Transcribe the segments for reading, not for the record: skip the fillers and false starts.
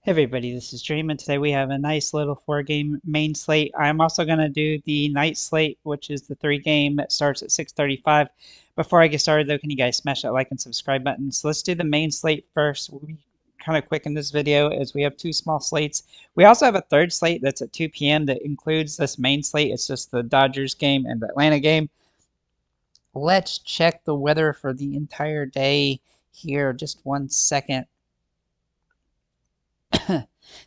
Hey everybody, this is Dream, and today we have a nice little 4-game main slate. I'm also going to do the night slate, which is the 3-game that starts at 6:35. Before I get started, though, can you guys smash that like and subscribe button? So let's do the main slate first. We'll be kind of quick in this video as we have two small slates. We also have a third slate that's at 2 p.m. that includes this main slate. It's just the Dodgers game and the Atlanta game. Let's check the weather for the entire day here. Just 1 second.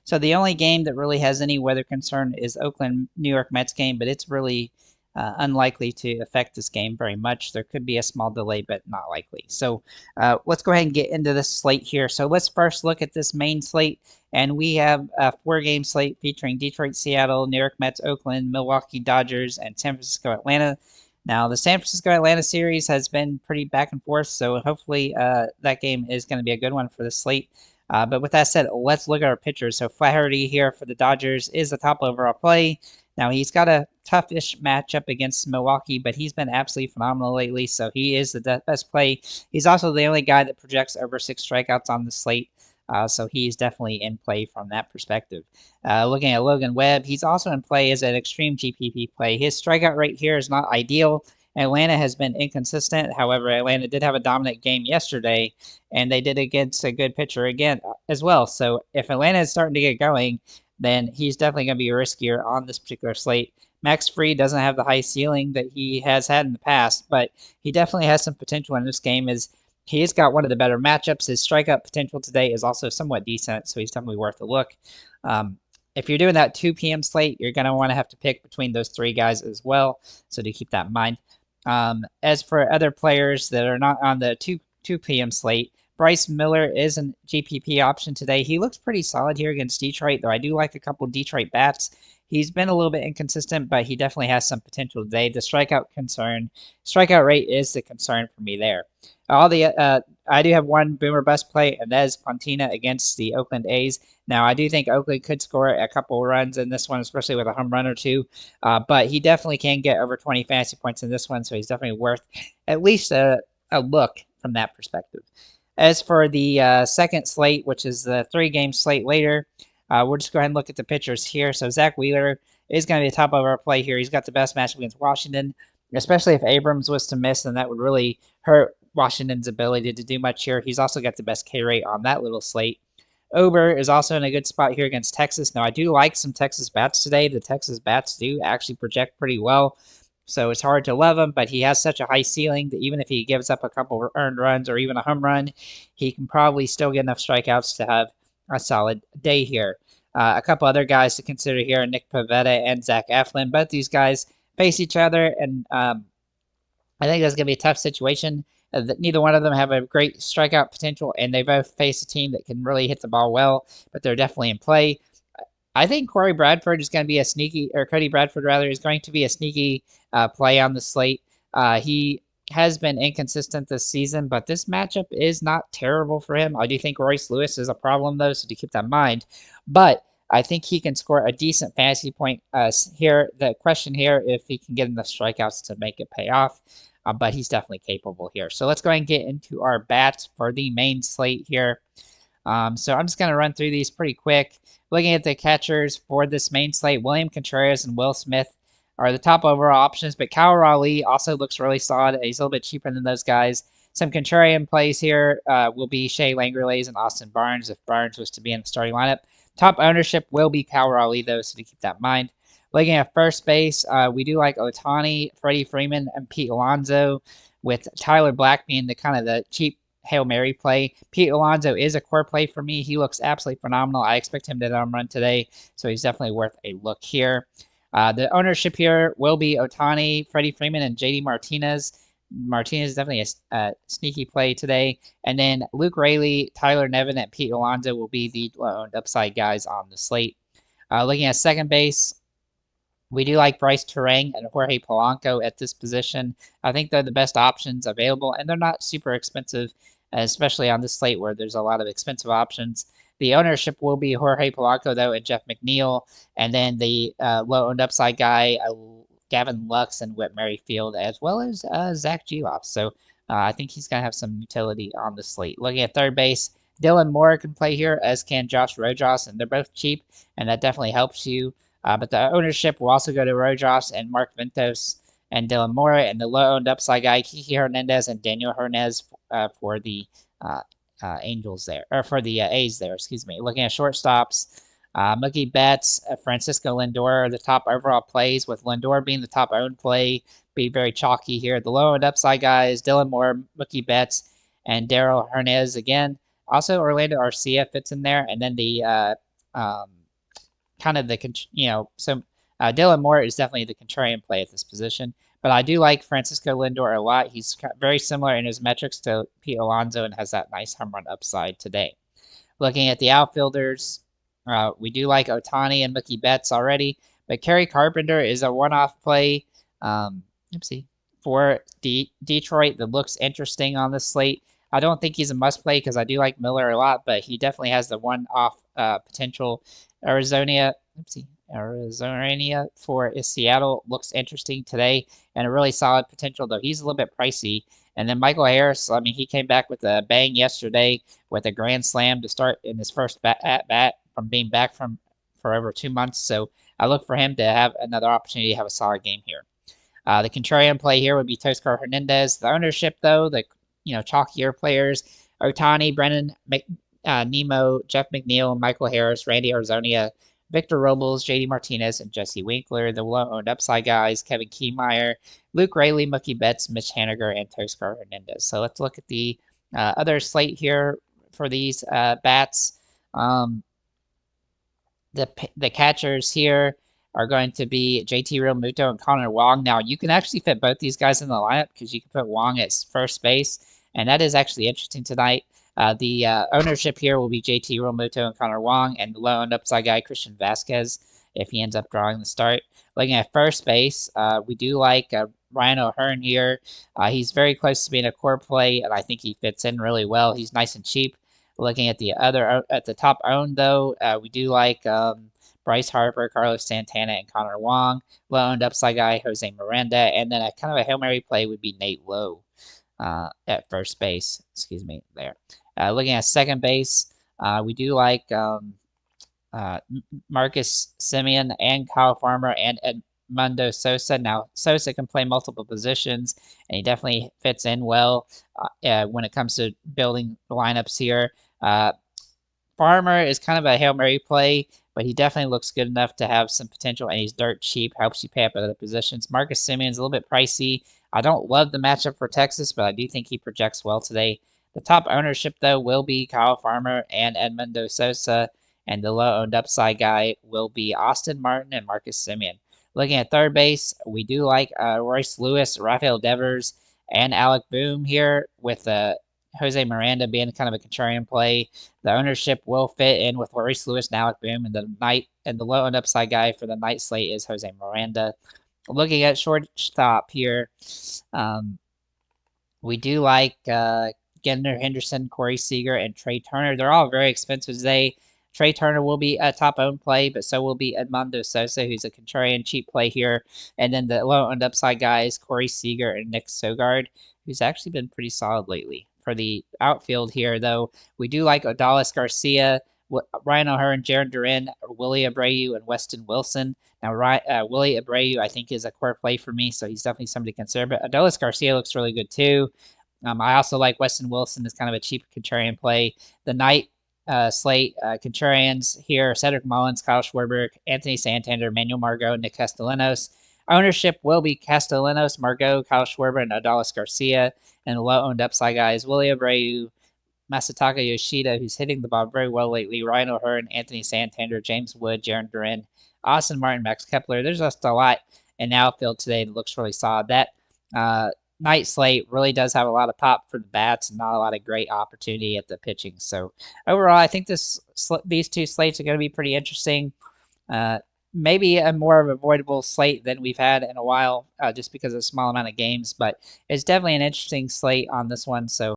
So the only game that really has any weather concern is Oakland New York Mets game, but it's really unlikely to affect this game very much. There could be a small delay, but not likely. So let's go ahead and get into this slate here. So let's first look at this main slate, and we have a 4-game slate featuring Detroit, Seattle, New York Mets, Oakland, Milwaukee Dodgers, and San Francisco, Atlanta. Now, the San Francisco-Atlanta series has been pretty back and forth, so hopefully that game is going to be a good one for the slate. But with that said, let's look at our pitchers. So Flaherty here for the Dodgers is the top overall play. Now, he's got a toughish matchup against Milwaukee, but he's been absolutely phenomenal lately, so he is the best play. He's also the only guy that projects over 6 strikeouts on the slate, so he's definitely in play from that perspective. Looking at Logan Webb, he's also in play as an extreme GPP play. His strikeout rate here is not ideal. Atlanta has been inconsistent. However, Atlanta did have a dominant game yesterday, and they did against a good pitcher again as well. So if Atlanta is starting to get going, then he's definitely going to be riskier on this particular slate. Max Fried doesn't have the high ceiling that he has had in the past, but he definitely has some potential in this game. He's got one of the better matchups. His strikeout potential today is also somewhat decent, so he's definitely worth a look. If you're doing that 2 p.m. slate, you're going to want to have to pick between those 3 guys as well, so to keep that in mind. As for other players that are not on the 2 p.m. slate, Bryce Miller is a GPP option today. He looks pretty solid here against Detroit, though I do like a couple Detroit bats. He's been a little bit inconsistent, but he definitely has some potential today. The strikeout rate is the concern for me there. I do have one boomer bust play, and that is Pontina against the Oakland A's. Now, I do think Oakland could score a couple runs in this one, especially with a home run or two, but he definitely can get over 20 fantasy points in this one, so he's definitely worth at least a look from that perspective. As for the second slate, which is the 3-game slate later, we'll just go ahead and look at the pitchers here. So Zach Wheeler is going to be the top of our play here. He's got the best matchup against Washington, especially if Abrams was to miss, then that would really hurt Washington's ability to do much here. He's also got the best K rate on that little slate. Ober is also in a good spot here against Texas. Now, I do like some Texas bats today. The Texas bats do actually project pretty well, so it's hard to love him, but he has such a high ceiling that even if he gives up a couple earned runs or even a home run, he can probably still get enough strikeouts to have a solid day here. A couple other guys to consider here are Nick Pivetta and Zach Eflin. Both these guys face each other, and I think that's going to be a tough situation. Neither one of them have a great strikeout potential, and they both face a team that can really hit the ball well, but they're definitely in play. I think Cody Bradford is going to be a sneaky play on the slate. He has been inconsistent this season, but this matchup is not terrible for him. I do think Royce Lewis is a problem, though, so to keep that in mind. But I think he can score a decent fantasy point here. The question here, if he can get enough strikeouts to make it pay off, but he's definitely capable here. So let's go ahead and get into our bats for the main slate here. So I'm just going to run through these pretty quick. Looking at the catchers for this main slate, William Contreras and Will Smith are the top overall options, but Kyle Raleigh also looks really solid. He's a little bit cheaper than those guys. Some contrarian plays here will be Shea Langurlays and Austin Barnes if Barnes was to be in the starting lineup. Top ownership will be Kyle Raleigh, though, so to keep that in mind. Looking at first base, we do like Ohtani, Freddie Freeman, and Pete Alonso, with Tyler Black being the cheap Hail Mary play. Pete Alonso is a core play for me. He looks absolutely phenomenal. I expect him to home run today, so he's definitely worth a look here. The ownership here will be Ohtani, Freddie Freeman, and JD Martinez. Martinez is definitely a sneaky play today. And then Luke Raley, Tyler Nevin, and Pete Alonso will be the low-owned upside guys on the slate. Looking at second base, we do like Bryce Turang and Jorge Polanco at this position. I think they're the best options available, and they're not super expensive, especially on this slate where there's a lot of expensive options. The ownership will be Jorge Polanco, though, and Jeff McNeil, and then the low-owned upside guy, Gavin Lux and Whit Merrifield, as well as Zach Gelof. So I think he's going to have some utility on the slate. Looking at third base, Dylan Moore can play here, as can Josh Rojas, and they're both cheap, and that definitely helps you. But the ownership will also go to Rojas and Mark Ventos and Dylan Moore, and the low-owned upside guy, Kiki Hernandez and Daniel Hernandez for the uh, Angels there, or for the A's there, excuse me. Looking at shortstops, Mookie Betts, Francisco Lindor are the top overall plays, with Lindor being the top owned play, be very chalky here. The low-owned upside guys, Dylan Moore, Mookie Betts, and Daryl Hernandez again. Also, Orlando Arcia fits in there, and then the um, kind of the so Dylan Moore is definitely the contrarian play at this position. But I do like Francisco Lindor a lot. He's very similar in his metrics to Pete Alonso and has that nice home run upside today. Looking at the outfielders, we do like Ohtani and Mookie Betts already, but Kerry Carpenter is a one-off play. Oopsie, for Detroit that looks interesting on this slate. I don't think he's a must play because I do like Miller a lot, but he definitely has the one-off potential. Arizona for Seattle looks interesting today and a really solid potential, though he's a little bit pricey. And then Michael Harris, I mean, he came back with a bang yesterday with a grand slam to start in his first at bat from being back from for over 2 months. So I look for him to have another opportunity to have a solid game here. The contrarian play here would be Toscar Hernandez. The ownership, though, the chalkier players, Ohtani, Brennan Nemo, Jeff McNeil, Michael Harris, Randy Arzonia, Victor Robles, JD Martinez, and Jesse Winkler. The low-owned upside guys, Kevin Kiermaier, Luke Raley, Mookie Betts, Mitch Haniger, and Toscar Hernandez. So let's look at the other slate here for these bats. The catchers here are going to be JT Realmuto and Connor Wong. Now, you can actually fit both these guys in the lineup because you can put Wong at first base, and that is actually interesting tonight. The ownership here will be JT Realmuto and Connor Wong, and the low-owned upside guy, Christian Vasquez, if he ends up drawing the start. Looking at first base, we do like Ryan O'Hearn here. He's very close to being a core play, and I think he fits in really well. He's nice and cheap. Looking at the top owned though, we do like Bryce Harper, Carlos Santana, and Connor Wong. Low-owned upside guy, Jose Miranda, and then a kind of a Hail Mary play would be Nate Lowe at first base. Excuse me, there. Looking at second base, we do like Marcus Semien and Kyle Farmer and Edmundo Sosa. Now, Sosa can play multiple positions, and he definitely fits in well when it comes to building lineups here. Farmer is kind of a Hail Mary play, but he definitely looks good enough to have some potential, and he's dirt cheap, helps you pay up at other positions. Marcus Semien's a little bit pricey. I don't love the matchup for Texas, but I do think he projects well today. The top ownership, though, will be Kyle Farmer and Edmundo Sosa, and the low-owned upside guy will be Austin Martin and Marcus Semien. Looking at third base, we do like Royce Lewis, Rafael Devers, and Alec Boom here, with Jose Miranda being kind of a contrarian play. The ownership will fit in with Royce Lewis and Alec Boom, and the low and upside guy for the night slate is Jose Miranda. Looking at shortstop here, we do like Gendner Henderson, Corey Seager, and Trey Turner. They're all very expensive today. Trey Turner will be a top-owned play, but so will be Edmundo Sosa, who's a contrarian cheap play here. And then the low-owned upside guys, Corey Seager and Nick Sogard, who's actually been pretty solid lately. For the outfield here, though, we do like Odalis Garcia, Ryan O'Hearn, Jarren Duran, Willie Abreu, and Weston Wilson. Now, Willie Abreu, I think, is a core play for me, so he's definitely somebody to consider. But Odalis Garcia looks really good, too. I also like Weston Wilson as kind of a cheap contrarian play. The night slate contrarians here, Cedric Mullins, Kyle Schwarber, Anthony Santander, Manuel Margot, Nick Castellanos. Ownership will be Castellanos, Margot, Kyle Schwarber, and Odalis Garcia. And the low-owned upside guys, Willie Abreu, Masataka Yoshida, who's hitting the ball very well lately, Ryan O'Hearn, Anthony Santander, James Wood, Jarren Duran, Austin Martin, Max Kepler. There's just a lot in the outfield today that looks really solid. That night slate really does have a lot of pop for the bats and not a lot of great opportunity at the pitching. So overall, I think these two slates are going to be pretty interesting. Maybe a more of avoidable slate than we've had in a while, just because of a small amount of games, but it's definitely an interesting slate on this one. So